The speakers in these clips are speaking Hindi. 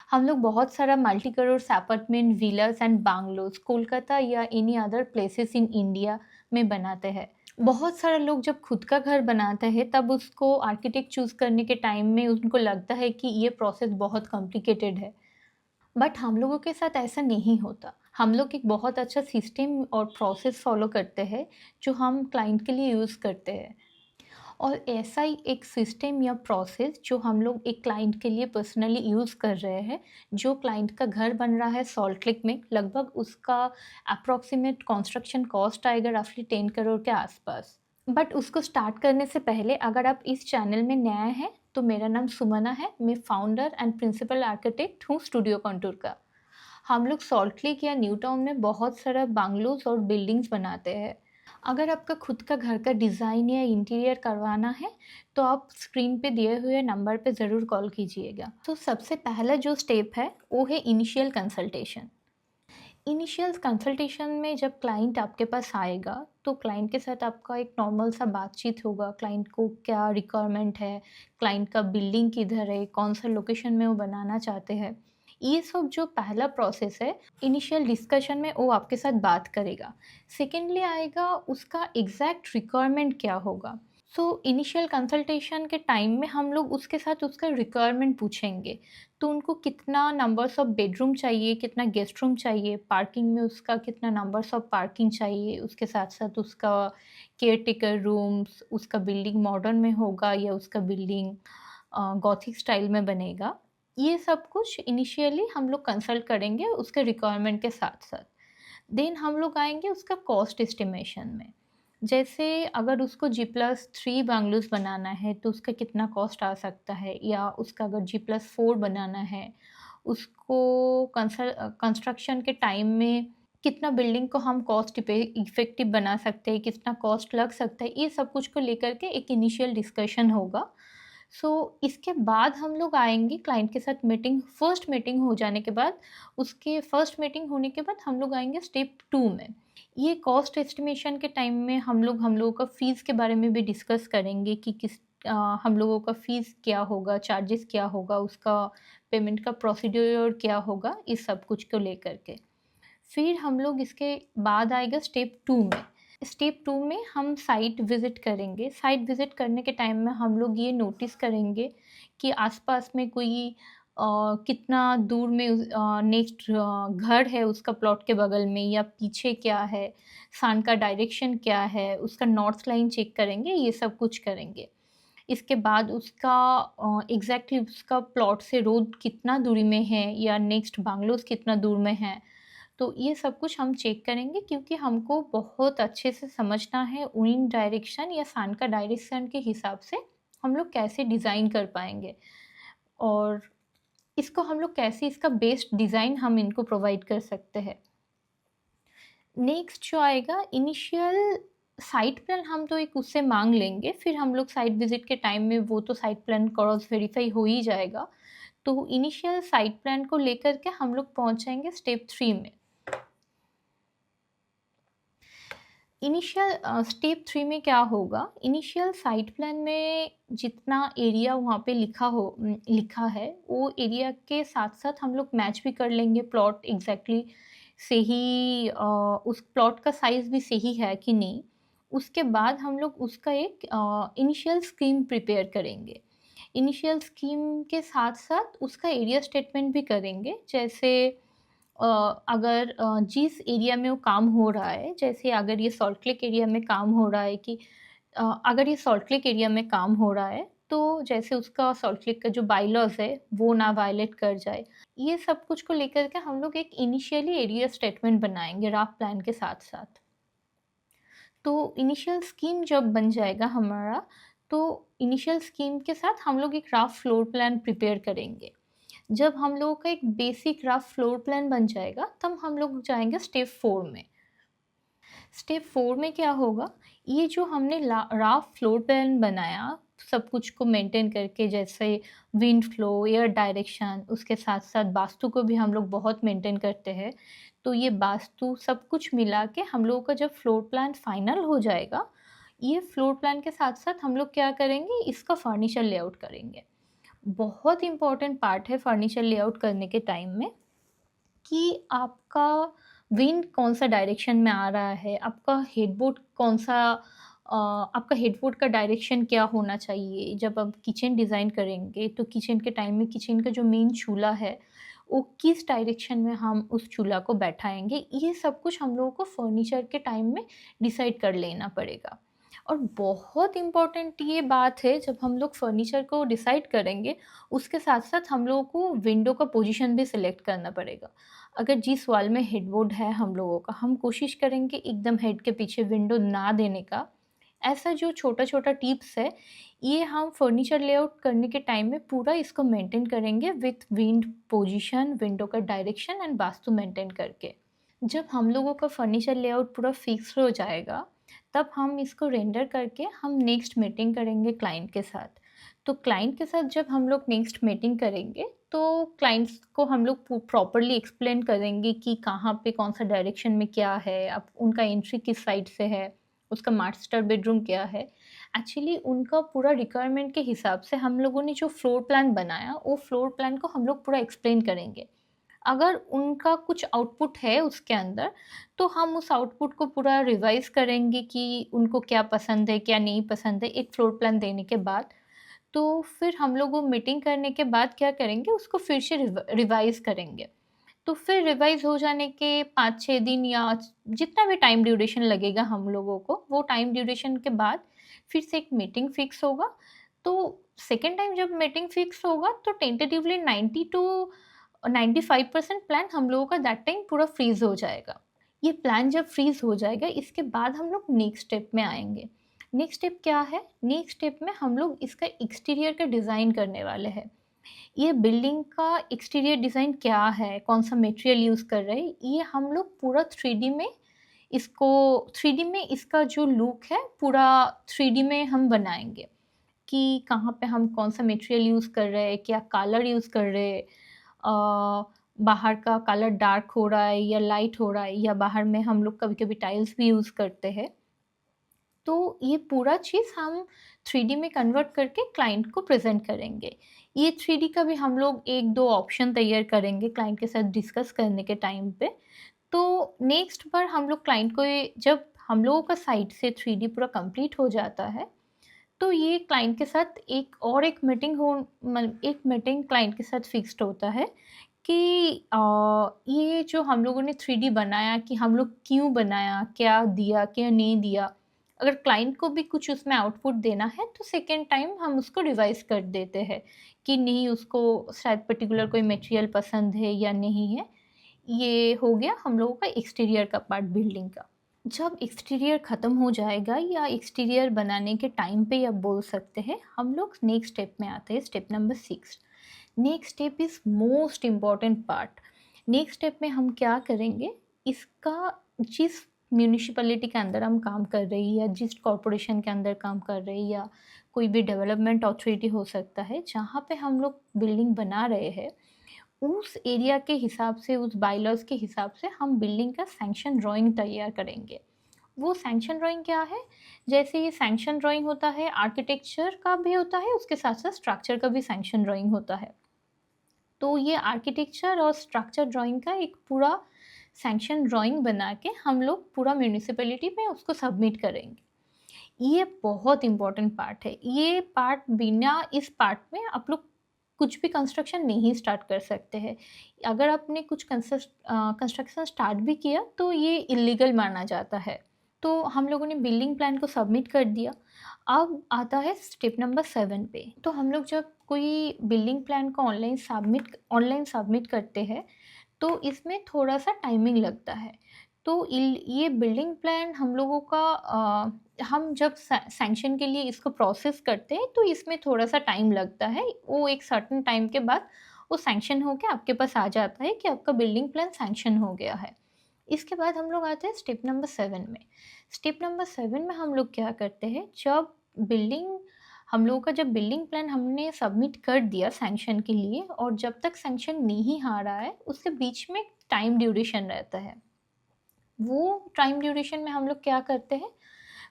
हम लोग बहुत सारा multi crores apartment, villas and bungalows Kolkata या any other places in India में बनाते हैं। बहुत सारे लोग जब खुद का घर बनाते हैं तब उसको आर्किटेक्ट चूज़ करने के टाइम में उनको लगता है कि ये प्रोसेस बहुत कॉम्प्लिकेटेड है। बट हम लोगों के साथ ऐसा नहीं होता। हम लोग एक बहुत अच्छा सिस्टम और प्रोसेस फ़ॉलो करते हैं, जो हम क्लाइंट के लिए यूज़ करते हैं। और ऐसा ही एक सिस्टम या प्रोसेस जो हम लोग एक क्लाइंट के लिए पर्सनली यूज़ कर रहे हैं, जो क्लाइंट का घर बन रहा है सॉल्ट लेक में, लगभग उसका अप्रॉक्सिमेट कंस्ट्रक्शन कॉस्ट आएगा रफली 10 करोड़ के आसपास। बट उसको स्टार्ट करने से पहले अगर आप इस चैनल में नए हैं, तो मेरा नाम सुमना है, मैं फाउंडर एंड प्रिंसिपल आर्किटेक्ट हूँ स्टूडियो कॉन्टूर का। हम लोग सॉल्ट लेक या न्यू टाउन में बहुत सारा बंगलोज़ और बिल्डिंग्स बनाते हैं। अगर आपका खुद का घर का डिज़ाइन या इंटीरियर करवाना है, तो आप स्क्रीन पे दिए हुए नंबर पे ज़रूर कॉल कीजिएगा। तो सबसे पहला जो स्टेप है, वो है इनिशियल कंसल्टेशन। इनिशियल कंसल्टेशन में जब क्लाइंट आपके पास आएगा, तो क्लाइंट के साथ आपका एक नॉर्मल सा बातचीत होगा। क्लाइंट को क्या रिक्वायरमेंट है, क्लाइंट का बिल्डिंग किधर है, कौन सा लोकेशन में वो बनाना चाहते हैं। ये सब जो पहला प्रोसेस है, इनिशियल डिस्कशन में वो आपके साथ बात करेगा। सेकेंडली आएगा उसका एग्जैक्ट रिक्वायरमेंट क्या होगा। सो इनिशियल कंसल्टेशन के टाइम में हम लोग उसके साथ उसका रिक्वायरमेंट पूछेंगे। तो उनको कितना नंबर्स ऑफ बेडरूम चाहिए, कितना गेस्ट रूम चाहिए, पार्किंग में उसका कितना नंबर्स ऑफ पार्किंग चाहिए, उसके साथ-साथ उसका केयरटेकर रूम्स, उसका बिल्डिंग मॉडर्न में होगा या उसका बिल्डिंग गॉथिक स्टाइल में बनेगा। ये सब कुछ इनिशियली हम लोग कंसल्ट करेंगे उसके रिक्वायरमेंट के साथ-साथ। देन हम लोग आएँगे उसका कॉस्ट एस्टिमेशन में। जैसे अगर उसको G+3 बंगलोज़ बनाना है, तो उसका कितना कॉस्ट आ सकता है, या उसका अगर G+4 बनाना है, उसको कंस्ट्रक्शन के टाइम में कितना बिल्डिंग को हम कॉस्ट पे इफ़ेक्टिव बना सकते हैं, कितना कॉस्ट लग सकता है, ये सब कुछ को लेकर के एक इनिशियल डिस्कशन होगा। सो इसके बाद हम लोग आएँगे क्लाइंट के साथ मीटिंग, फर्स्ट मीटिंग हो जाने के बाद, उसके फर्स्ट मीटिंग होने के बाद हम लोग आएँगे स्टेप 2 में। ये कॉस्ट एस्टिमेशन के टाइम में हम लोगों का फ़ीस के बारे में भी डिस्कस करेंगे कि हम लोगों का फ़ीस क्या होगा, चार्जेस क्या होगा, उसका पेमेंट का प्रोसीड्यूर क्या होगा, इस सब कुछ को लेकर के। फिर हम लोग इसके बाद आएगा स्टेप 2 में। स्टेप 2 में हम साइट विज़िट करेंगे। साइट विज़िट करने के टाइम में हम लोग ये नोटिस करेंगे कि आस-पास में कोई कितना दूर में नेक्स्ट घर है उसका प्लॉट के बगल में, या पीछे क्या है, सन का डायरेक्शन क्या है, उसका नॉर्थ लाइन चेक करेंगे, ये सब कुछ करेंगे। इसके बाद उसका एग्ज़ैक्टली उसका प्लॉट से रोड कितना दूरी में है, या नेक्स्ट बंगलोज़ कितना दूर में है। तो ये सब कुछ हम चेक करेंगे, क्योंकि हमको बहुत अच्छे से समझना है विंड डायरेक्शन या सन का डायरेक्शन के हिसाब से हम लोग कैसे डिज़ाइन कर पाएँगे, और इसको हम लोग कैसे इसका बेस्ट डिज़ाइन हम इनको प्रोवाइड कर सकते हैं। नेक्स्ट जो आएगा इनिशियल साइट प्लान, हम तो एक उससे माँग लेंगे, फिर हम लोग साइट विज़िट के टाइम में वो तो साइट प्लान क्रॉस वेरीफ़ाई हो ही जाएगा। तो इनिशियल साइट प्लान को लेकर के हम लोग पहुँच जाएँगे स्टेप 3 में। इनिशियल स्टेप 3 में क्या होगा, इनिशियल साइट प्लान में जितना एरिया वहाँ पे लिखा है, वो एरिया के साथ-साथ हम लोग मैच भी कर लेंगे प्लॉट एग्ज़ैक्टली सही, उस प्लॉट का साइज़ भी सही है कि नहीं। उसके बाद हम लोग उसका एक इनिशियल स्कीम प्रिपेयर करेंगे। इनिशियल स्कीम के साथ-साथ उसका एरिया स्टेटमेंट भी करेंगे। जैसे अ, अगर जिस एरिया में वो काम हो रहा है, जैसे अगर ये सॉल्ट लेक एरिया में काम हो रहा है कि अगर ये सॉल्ट लेक एरिया में काम हो रहा है, तो जैसे उसका सॉल्ट लेक का जो बाय-लॉज़ है, वो ना वायलेट कर जाए। ये सब कुछ को लेकर के हम लोग एक इनिशियली एरिया स्टेटमेंट बनाएँगे रफ़ प्लान के साथ-साथ। तो इनिशियल स्कीम जब बन जाएगा हमारा, तो इनिशियल स्कीम के साथ हम लोग एक रफ़ फ्लोर प्लान प्रिपेयर करेंगे। जब हम लोगों का एक बेसिक रफ़ फ्लोर प्लान बन जाएगा, तब हम लोग जाएँगे स्टेप 4 में। स्टेप 4 में क्या होगा, ये जो हमने ला रफ़ फ्लोर प्लान बनाया, सब कुछ को मेंटेन करके, जैसे विंड फ्लो, एयर डायरेक्शन, उसके साथ-साथ वास्तु को भी हम लोग बहुत मेंटेन करते हैं। तो ये वास्तु सब कुछ मिला के हम लोगों का जब फ्लोर प्लान फाइनल हो जाएगा, ये फ्लोर प्लान के साथ-साथ हम लोग क्या करेंगे, इसका फर्नीचर लेआउट करेंगे। बहुत इम्पोर्टेंट पार्ट है फर्नीचर लेआउट करने के टाइम में कि आपका विंड कौन-सा डायरेक्शन में आ रहा है, आपका हेडबोर्ड का डायरेक्शन क्या होना चाहिए। जब आप किचन डिज़ाइन करेंगे, तो किचन के टाइम में किचन का जो मेन चूल्हा है, वो किस डायरेक्शन में हम उस चूल्हा को बैठाएँगे, ये सब कुछ हम लोगों को फर्नीचर के टाइम में डिसाइड कर लेना पड़ेगा। और बहुत इम्पोर्टेंट ये बात है, जब हम लोग फर्नीचर को डिसाइड करेंगे, उसके साथ-साथ हम लोगों को विंडो का पोज़ीशन भी सिलेक्ट करना पड़ेगा। अगर जिस वॉल में हेडबोर्ड है हम लोगों का, हम कोशिश करेंगे एकदम हेड के पीछे विंडो ना देने का। ऐसा जो छोटा-छोटा टिप्स है, ये हम फर्नीचर लेआउट करने के टाइम में पूरा इसको मेंटेन करेंगे विथ विंड पोजीशन, विंडो का डायरेक्शन एंड वास्तु मेंटेन करके। जब हम लोगों का फर्नीचर लेआउट पूरा फिक्स हो जाएगा, तब हम इसको रेंडर करके हम नेक्स्ट मीटिंग करेंगे क्लाइंट के साथ। तो क्लाइंट के साथ जब हम लोग नेक्स्ट मीटिंग करेंगे, तो क्लाइंट्स को हम लोग प्रॉपर्ली एक्सप्लेन करेंगे कि कहाँ पे कौन-सा डायरेक्शन में क्या है, अब उनका एंट्री किस साइड से है, उसका मास्टर बेडरूम क्या है। एक्चुअली उनका पूरा रिक्वायरमेंट के हिसाब से हम लोगों ने जो फ्लोर प्लान बनाया, वो फ्लोर प्लान को हम लोग पूरा एक्सप्लेन करेंगे। अगर उनका कुछ आउटपुट है उसके अंदर, तो हम उस आउटपुट को पूरा रिवाइज़ करेंगे कि उनको क्या पसंद है, क्या नहीं पसंद है, एक फ्लोर प्लान देने के बाद। तो फिर हम लोग वो मीटिंग करने के बाद क्या करेंगे, उसको फिर से रिवाइज़ करेंगे। तो फिर रिवाइज़ हो जाने के 5-6 दिन या जितना भी टाइम ड्यूरेशन लगेगा हम लोगों को, वो टाइम ड्यूरेशन के बाद फिर से एक मीटिंग फिक्स होगा। तो सेकंड टाइम जब मीटिंग फिक्स होगा, तो टेंटेटिवली 90 टू 95% प्लान हम लोगों का दैट टाइम पूरा फ्रीज़ हो जाएगा। ये प्लान जब फ्रीज़ हो जाएगा, इसके बाद हम लोग नेक्स्ट स्टेप में आएँगे। नेक्स्ट स्टेप क्या है? नेक्स्ट स्टेप में हम लोग इसका एक्सटीरियर का डिज़ाइन करने वाले हैं। ये बिल्डिंग का एक्सटीरियर डिज़ाइन क्या है, कौन-सा मटेरियल यूज़ कर रहे हैं, ये हम लोग पूरा 3D में इसको 3D में इसका जो लुक है, पूरा 3D में हम बनाएँगे कि कहाँ पे हम कौन-सा मटेरियल यूज़ कर रहे हैं, क्या कलर यूज़ कर रहे हैं, बाहर का कलर डार्क हो रहा है या लाइट हो रहा है, या बाहर में हम लोग कभी-कभी टाइल्स भी यूज़ करते हैं। तो ये पूरा चीज़ हम 3D में कन्वर्ट करके क्लाइंट को प्रेज़ेंट करेंगे। ये 3D का भी हम लोग 1-2 ऑप्शन तैयार करेंगे क्लाइंट के साथ डिस्कस करने के टाइम पे। तो नेक्स्ट बार हम लोग क्लाइंट को ये जब हम लोगों का साइड से 3D पूरा कंप्लीट हो जाता है, तो ये क्लाइंट के साथ एक मीटिंग क्लाइंट के साथ फिक्स्ड होता है कि ये जो हम लोगों ने 3D बनाया, कि हम लोग क्यों बनाया, क्या दिया, क्या नहीं दिया। अगर क्लाइंट को भी कुछ उसमें आउटपुट देना है, तो सेकंड टाइम हम उसको रिवाइज़ कर देते हैं कि नहीं, उसको शायद पर्टिकुलर कोई मटेरियल पसंद है या नहीं है। ये हो गया हम लोगों का एक्सटीरियर का पार्ट बिल्डिंग का। जब एक्सटीरियर ख़त्म हो जाएगा, या एक्सटीरियर बनाने के टाइम पे आप बोल सकते हैं, हम लोग नेक्स्ट स्टेप में आते हैं, step number 6। Next step is most important part. Next step में हम क्या करेंगे, इसका जिस म्यूनिसिपैलिटी के अंदर हम काम कर रहे हैं, या जिस कॉरपोरेशन के अंदर काम कर रहे हैं, या कोई भी डेवलपमेंट अथॉरिटी हो सकता है, जहाँ पे हम लोग बिल्डिंग बना रहे हैं, उस एरिया के हिसाब से, उस बायलॉज़ के हिसाब से हम बिल्डिंग का सैंक्शन ड्राइंग तैयार करेंगे। वो सैंक्शन ड्राइंग क्या है? जैसे ये सैंक्शन ड्राइंग होता है, आर्किटेक्चर का भी होता है, उसके साथ-साथ स्ट्रक्चर का भी सैंक्शन ड्राइंग होता है। तो ये आर्किटेक्चर और स्ट्रक्चर ड्राइंग का एक पूरा सैंक्शन ड्राइंग बना के हम लोग पूरा म्युनिसिपैलिटी में उसको सबमिट करेंगे। ये बहुत इम्पोर्टेंट पार्ट है। ये पार्ट, बिना इस पार्ट में आप लोग कुछ भी कंस्ट्रक्शन नहीं स्टार्ट कर सकते हैं। अगर आपने कुछ कंस्ट्रक्शन स्टार्ट भी किया, तो ये इल्लीगल माना जाता है। तो हम लोगों ने बिल्डिंग प्लान को सबमिट कर दिया। अब आता है स्टेप नंबर 7 पे। तो हम लोग जब कोई बिल्डिंग प्लान को ऑनलाइन सबमिट करते हैं, तो इसमें थोड़ा-सा टाइमिंग लगता है। तो इल ये बिल्डिंग प्लान हम लोगों का हम जब सैंक्शन के लिए इसको प्रोसेस करते हैं, तो इसमें थोड़ा-सा टाइम लगता है। वो एक सर्टेन टाइम के बाद वो सैंक्शन होके आपके पास आ जाता है कि आपका बिल्डिंग प्लान सैंक्शन हो गया है। इसके बाद हम लोग आते हैं स्टेप नंबर 7 में। स्टेप नंबर 7 में हम लोग क्या करते हैं, बिल्डिंग जब बिल्डिंग प्लान हमने सबमिट कर दिया सैंक्शन के लिए, और जब तक सैंक्शन नहीं आ रहा है, उसके बीच में टाइम ड्यूरेशन रहता है। वो टाइम ड्यूरेशन में हम लोग क्या करते हैं,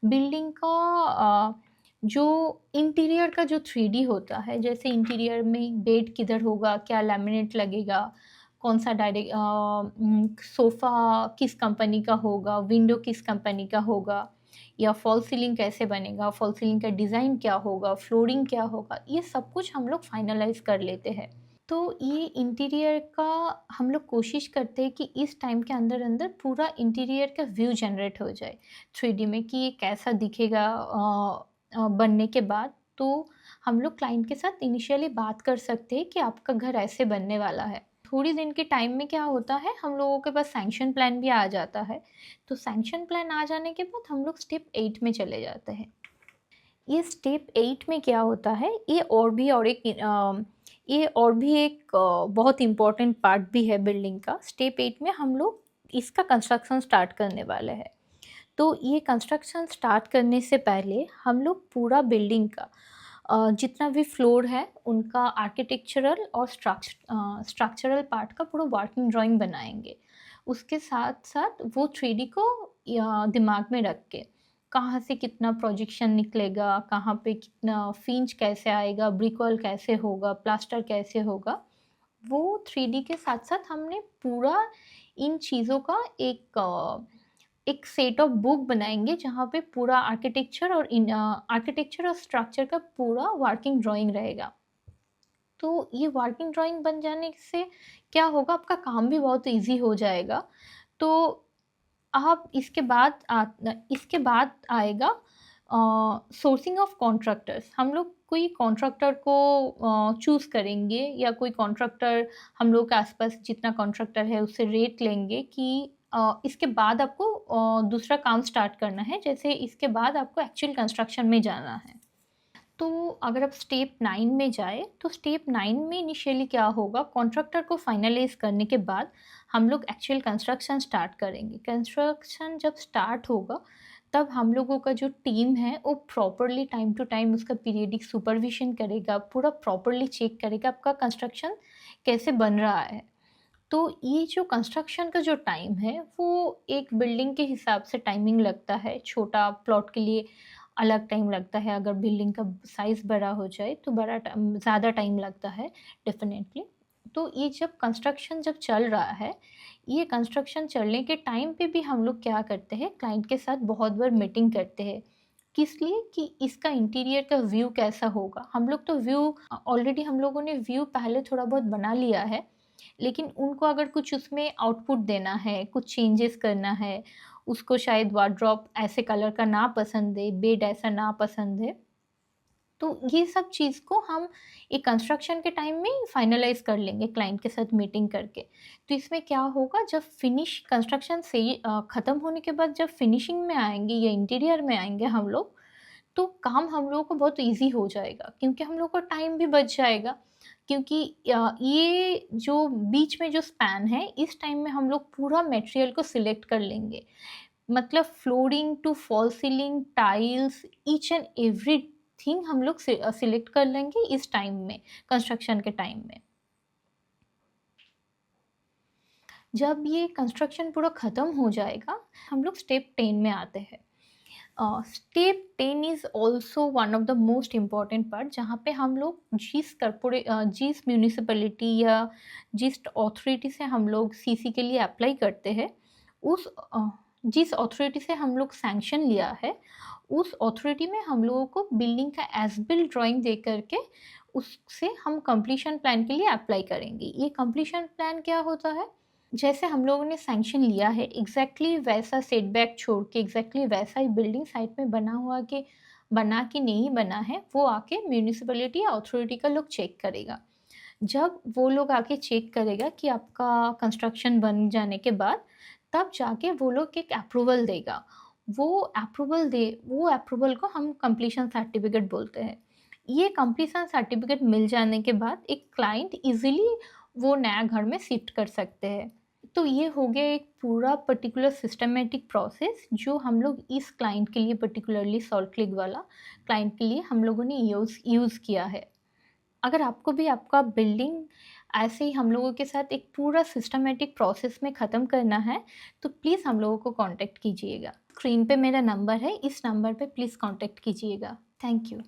बिल्डिंग का जो इंटीरियर का जो 3D होता है, जैसे इंटीरियर में बेड किधर होगा, क्या लैमिनेट लगेगा, कौन सा सोफ़ा किस कंपनी का होगा, विंडो किस कंपनी का होगा, या फॉल सीलिंग कैसे बनेगा, फॉल सीलिंग का डिज़ाइन क्या होगा, फ्लोरिंग क्या होगा, ये सब कुछ हम लोग फाइनलाइज़ कर लेते हैं। तो ये इंटीरियर का हम लोग कोशिश करते हैं कि इस टाइम के अंदर-अंदर पूरा इंटीरियर का व्यू जनरेट हो जाए 3D में, कि ये कैसा दिखेगा बनने के बाद। तो हम लोग क्लाइंट के साथ इनिशियली बात कर सकते हैं कि आपका घर ऐसे बनने वाला है। थोड़ी दिन के टाइम में क्या होता है, हम लोगों के पास सैंक्शन प्लान भी आ जाता है। तो सैंक्शन प्लान आ जाने के बाद हम लोग स्टेप 8 में चले जाते हैं। ये स्टेप 8 में क्या होता है, ये और भी एक बहुत इम्पोर्टेंट पार्ट भी है बिल्डिंग का। स्टेप 8 में हम लोग इसका कंस्ट्रक्शन स्टार्ट करने वाले हैं। तो ये कंस्ट्रक्शन स्टार्ट करने से पहले हम लोग पूरा बिल्डिंग का जितना भी फ्लोर है उनका आर्किटेक्चरल और स्ट्रक्चरल पार्ट का पूरा वर्किंग ड्राइंग बनाएंगे। उसके साथ साथ वो 3D को दिमाग में रख के कहाँ से कितना प्रोजेक्शन निकलेगा, कहाँ पे कितना फिंच कैसे आएगा, ब्रिक वॉल कैसे होगा, प्लास्टर कैसे होगा, वो 3D के साथ-साथ हमने पूरा इन चीज़ों का एक सेट ऑफ बुक बनाएँगे, जहाँ पे पूरा आर्किटेक्चर और स्ट्रक्चर का पूरा वर्किंग ड्राइंग रहेगा। तो ये वर्किंग ड्राइंग बन जाने से क्या होगा, आपका काम भी बहुत ईज़ी हो जाएगा। तो आप इसके बाद आएगा सोर्सिंग ऑफ कॉन्ट्रैक्टर्स। हम लोग कोई कॉन्ट्रैक्टर को चूज़ करेंगे, या कोई कॉन्ट्रैक्टर, हम लोग के आसपास जितना कॉन्ट्रैक्टर है उससे रेट लेंगे कि इसके बाद आपको दूसरा काम स्टार्ट करना है, जैसे इसके बाद आपको एक्चुअल कंस्ट्रक्शन में जाना है। तो अगर आप स्टेप 9 में जाए, तो स्टेप 9 में इनिशियली क्या होगा, कॉन्ट्रैक्टर को फाइनलाइज़ करने के बाद हम लोग एक्चुअल कंस्ट्रक्शन स्टार्ट करेंगे। कंस्ट्रक्शन जब स्टार्ट होगा, तब हम लोगों का जो टीम है वो प्रॉपरली टाइम टू टाइम उसका पीरियडिक सुपरविज़न करेगा, पूरा प्रॉपरली चेक करेगा आपका कंस्ट्रक्शन कैसे बन रहा है। तो ये जो कंस्ट्रक्शन का जो टाइम है, वो एक बिल्डिंग के हिसाब से टाइमिंग लगता है। छोटा प्लॉट के लिए अलग टाइम लगता है, अगर बिल्डिंग का साइज़ बड़ा हो जाए तो ज़्यादा टाइम लगता है डेफ़िनेटली। तो ये जब कंस्ट्रक्शन जब चल रहा है, ये कंस्ट्रक्शन चलने के टाइम पे भी हम लोग क्या करते हैं, क्लाइंट के साथ बहुत बार मीटिंग करते हैं। किस लिए, कि इसका इंटीरियर का व्यू कैसा होगा। हम लोग तो ऑलरेडी हम लोगों ने व्यू पहले थोड़ा बहुत बना लिया है, लेकिन उनको अगर कुछ उसमें आउटपुट देना है, कुछ चेंजेस करना है, उसको शायद वार्डरोब ऐसे कलर का ना पसंद है, बेड ऐसा ना पसंद है, तो ये सब चीज़ को हम एक कंस्ट्रक्शन के टाइम में फाइनलाइज़ कर लेंगे क्लाइंट के साथ मीटिंग करके। तो इसमें क्या होगा, जब कंस्ट्रक्शन से ख़त्म होने के बाद जब फिनिशिंग में आएँगे या इंटीरियर में आएँगे हम लोग, तो काम हम लोगों को बहुत ईज़ी हो जाएगा, क्योंकि हम लोग का टाइम भी बच जाएगा। क्योंकि ये जो बीच में जो स्पैन है, इस टाइम में हम लोग पूरा मटेरियल को सिलेक्ट कर लेंगे। मतलब flooring to fall ceiling, tiles, each and everything हम लोग सिलेक्ट कर लेंगे इस टाइम में, कंस्ट्रक्शन के टाइम में। जब ये कंस्ट्रक्शन पूरा ख़त्म हो जाएगा, हम लोग स्टेप 10 में आते हैं। Step 10 is also one of the most important part, जहाँ पे हम लोग जिस म्यूनिसिपैलिटी या जिस अथॉरिटी से हम लोग सीसी के लिए अप्लाई करते हैं, उस जिस अथॉरिटी से हम लोग सैंक्शन लिया है, उस अथॉरिटी में हम लोगों को बिल्डिंग का एज़ बिल्ट ड्राइंग दे करके उससे हम कंप्लीशन प्लान के लिए अप्लाई करेंगे। ये कंप्लीशन प्लान क्या होता है? जैसे हम लोगों ने सैंक्शन लिया है, एग्जैक्टली वैसा सेटबैक छोड़ के एग्जैक्टली वैसा ही बिल्डिंग साइट में बना कि नहीं बना है, वो आके म्यूनिसिपैलिटी या अथॉरिटी का लोग चेक करेगा। जब वो लोग आके चेक करेगा कि आपका कंस्ट्रक्शन बन जाने के बाद, तब जाके वो लोग एक अप्रूवल देगा। वो अप्रूवल को हम कंप्लीशन सर्टिफिकेट बोलते हैं। ये कंप्लीशन सर्टिफिकेट मिल जाने के बाद एक क्लाइंट इजीली वो नया घर में शिफ्ट कर सकते हैं। तो ये हो गया एक पूरा पर्टिकुलर सिस्टमैटिक प्रोसेस, जो हम लोग इस क्लाइंट के लिए, पर्टिकुलरली सॉल्ट क्लिक वाला क्लाइंट के लिए हम लोगों ने यूज़ किया है। अगर आपको भी आपका बिल्डिंग ऐसे ही हम लोगों के साथ एक पूरा सिस्टमैटिक प्रोसेस में ख़त्म करना है, तो प्लीज़ हम लोगों को कॉन्टैक्ट कीजिएगा। स्क्रीन पे मेरा नंबर है, इस नंबर पे प्लीज़ कॉन्टैक्ट कीजिएगा। Thank you.